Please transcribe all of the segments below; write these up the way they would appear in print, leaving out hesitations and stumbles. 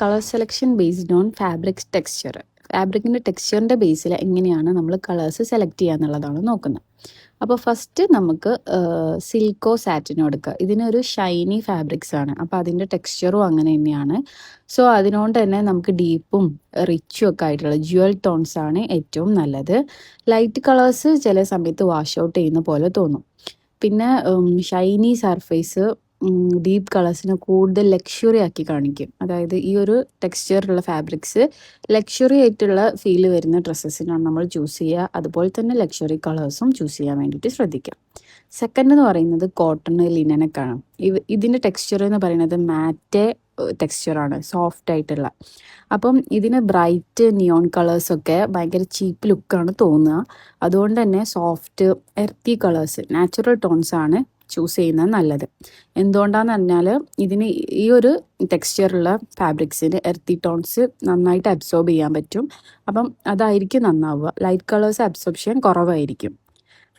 Colour selection based on fabrics texture. ഫാബ്രിക്കിൻ്റെ ടെക്സ്ചറിൻ്റെ ബേസിൽ എങ്ങനെയാണ് നമ്മൾ കളേഴ്സ് സെലക്ട് ചെയ്യുക എന്നുള്ളതാണ് നോക്കുന്നത്. അപ്പോൾ ഫസ്റ്റ് നമുക്ക് സിൽക്കോ സാറ്റിനോ എടുക്കുക. ഇതിനൊരു ഷൈനി ഫാബ്രിക്സ് ആണ്, അപ്പോൾ അതിൻ്റെ ടെക്സ്ചറും അങ്ങനെ തന്നെയാണ്. സോ അതിനോണ്ട് തന്നെ നമുക്ക് ഡീപ്പും റിച്ചും ഒക്കെ ആയിട്ടുള്ള ജ്വൽ ടോൺസ് ആണ് ഏറ്റവും നല്ലത്. ലൈറ്റ് കളേഴ്സ് ചില സമയത്ത് വാഷ് ഔട്ട് ചെയ്യുന്ന പോലെ തോന്നും. പിന്നെ ഷൈനി സർഫേസ് ഡീപ്പ് കളേഴ്സിനെ കൂടുതൽ ലക്ഷറി ആക്കി കാണിക്കും. അതായത് ഈ ഒരു ടെക്സ്ചറുള്ള ഫാബ്രിക്സ് ലക്ഷറി ആയിട്ടുള്ള ഫീല് വരുന്ന ഡ്രസ്സസിനാണ് നമ്മൾ ചൂസ് ചെയ്യുക. അതുപോലെ തന്നെ ലക്ഷറി കളേഴ്സും ചൂസ് ചെയ്യാൻ വേണ്ടിയിട്ട് ശ്രദ്ധിക്കാം. സെക്കൻഡ് എന്ന് പറയുന്നത് കോട്ടൺ ലിനനൊക്കെയാണ്. ഇതിൻ്റെ ടെക്സ്ചർ എന്ന് പറയുന്നത് മാറ്റെ ടെക്സ്ചറാണ്, സോഫ്റ്റ് ആയിട്ടുള്ള. അപ്പം ഇതിന് ബ്രൈറ്റ് നിയോൺ കളേഴ്സൊക്കെ ഭയങ്കര ചീപ്പ് ലുക്കാണ് തോന്നുക. അതുകൊണ്ട് തന്നെ soft earthy colours, natural tones ആണ് ചൂസ് ചെയ്യുന്നത് നല്ലത്. എന്തുകൊണ്ടാന്ന് പറഞ്ഞാൽ ഇതിന് ഈ ഒരു ടെക്സ്ചറുള്ള ഫാബ്രിക്സിന് എർത്തി ടോൺസ് നന്നായിട്ട് അബ്സോർബ് ചെയ്യാൻ പറ്റും. അപ്പം അതായിരിക്കും നന്നാവുക. ലൈറ്റ് കളേഴ്സ് അബ്സോർപ്ഷൻ കുറവായിരിക്കും.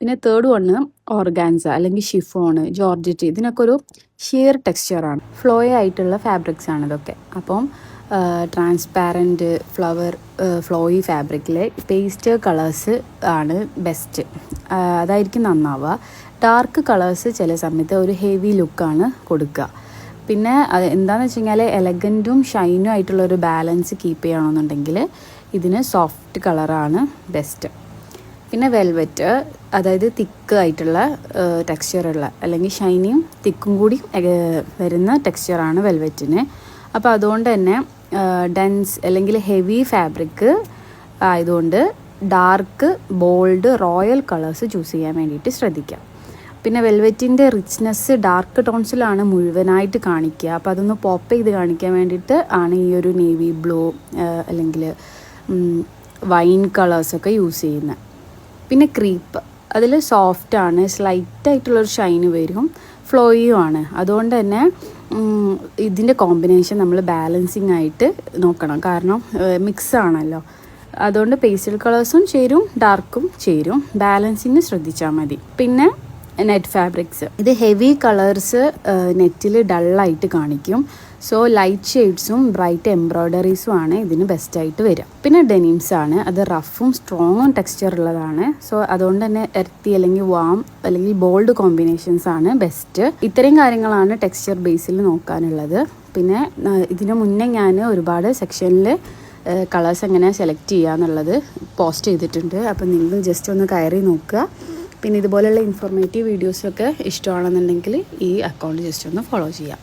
പിന്നെ തേർഡ് വണ് ഓർഗാൻസ അല്ലെങ്കിൽ ഷിഫോണ്, ജോർജറ്റ്, ഇതിനൊക്കെ ഒരു ഷിയർ ടെക്സ്ചറാണ്, ഫ്ലോയി ആയിട്ടുള്ള ഫാബ്രിക്സ് ആണ് ഇതൊക്കെ. അപ്പം ട്രാൻസ്പാരൻറ്റ് ഫ്ലോയി ഫാബ്രിക്കിലെ പേസ്റ്റൽ കളേഴ്സ് ആണ് ബെസ്റ്റ്, അതായിരിക്കും നന്നാവുക. ഡാർക്ക് കളേഴ്സ് ചില സമയത്ത് ഒരു ഹെവി ലുക്കാണ് കൊടുക്കുക. പിന്നെ അത് എന്താണെന്ന് വെച്ച് കഴിഞ്ഞാൽ എലഗൻറ്റും ഷൈനും ആയിട്ടുള്ള ഒരു ബാലൻസ് കീപ്പ് ചെയ്യണമെന്നുണ്ടെങ്കിൽ ഇതിന് സോഫ്റ്റ് കളറാണ് ബെസ്റ്റ്. പിന്നെ വെൽവെറ്റ്, അതായത് തിക്ക് ആയിട്ടുള്ള ടെക്സ്ചറുള്ള അല്ലെങ്കിൽ ഷൈനിയും തിക്കും കൂടി വരുന്ന ടെക്സ്ചറാണ് വെൽവെറ്റിന്. അപ്പോൾ അതുകൊണ്ട് തന്നെ ഡെൻസ് അല്ലെങ്കിൽ ഹെവി ഫാബ്രിക് ആയതുകൊണ്ട് dark, bold, royal colours choose ചെയ്യാൻ വേണ്ടിയിട്ട് ശ്രദ്ധിക്കാം. പിന്നെ വെൽവെറ്റിൻ്റെ റിച്ച്നെസ് ഡാർക്ക് ടോൺസിലാണ് മുഴുവനായിട്ട് കാണിക്കുക. അപ്പോൾ അതൊന്ന് പോപ്പ് ചെയ്ത് കാണിക്കാൻ വേണ്ടിയിട്ട് ആണ് ഈ ഒരു നേവി ബ്ലൂ അല്ലെങ്കിൽ വൈൻ കളേഴ്സൊക്കെ യൂസ് ചെയ്യുന്നത്. പിന്നെ ക്രീപ്പ്, അതിൽ സോഫ്റ്റാണ്, സ്ലൈറ്റായിട്ടുള്ളൊരു ഷൈന് വരും, ഫ്ലോയും ആണ്. അതുകൊണ്ട് തന്നെ ഇതിൻ്റെ കോമ്പിനേഷൻ നമ്മൾ ബാലൻസിങ് ആയിട്ട് നോക്കണം, കാരണം മിക്സ് ആണല്ലോ. അതുകൊണ്ട് പേസ്റ്റൽ കളേഴ്സും ചേരും ഡാർക്കും ചേരും, ബാലൻസിങ് ശ്രദ്ധിച്ചാൽ മതി. പിന്നെ നെറ്റ് ഫാബ്രിക്സ്, ഇത് ഹെവി കളേഴ്സ് നെറ്റിൽ ഡള്ളായിട്ട് കാണിക്കും. സോ ലൈറ്റ് ഷെയ്ഡ്സും ബ്രൈറ്റ് എംബ്രോയ്ഡറീസും ആണ് ഇതിന് ബെസ്റ്റായിട്ട് വരിക. പിന്നെ ഡെനിംസ് ആണ്, അത് റഫും സ്ട്രോങ്ങും ടെക്സ്ചർ ഉള്ളതാണ്. സോ അതുകൊണ്ട് തന്നെ എർത്തി അല്ലെങ്കിൽ വാം അല്ലെങ്കിൽ ബോൾഡ് കോമ്പിനേഷൻസ് ആണ് ബെസ്റ്റ്. ഇത്രയും കാര്യങ്ങളാണ് ടെക്സ്ചർ ബേസിൽ നോക്കാനുള്ളത്. പിന്നെ ഇതിനു മുന്നേ ഞാൻ ഒരുപാട് സെക്ഷനിൽ കളേഴ്സ് എങ്ങനെ സെലക്ട് ചെയ്യുക എന്നുള്ളത് പോസ്റ്റ് ചെയ്തിട്ടുണ്ട്. അപ്പം നിങ്ങൾ ജസ്റ്റ് ഒന്ന് കയറി നോക്കുക. പിന്നെ ഇതുപോലെയുള്ള ഇൻഫോർമേറ്റീവ് വീഡിയോസൊക്കെ ഇഷ്ടമാണെന്നുണ്ടെങ്കിൽ ഈ അക്കൗണ്ട് ജസ്റ്റ് ഒന്ന് ഫോളോ ചെയ്യാം.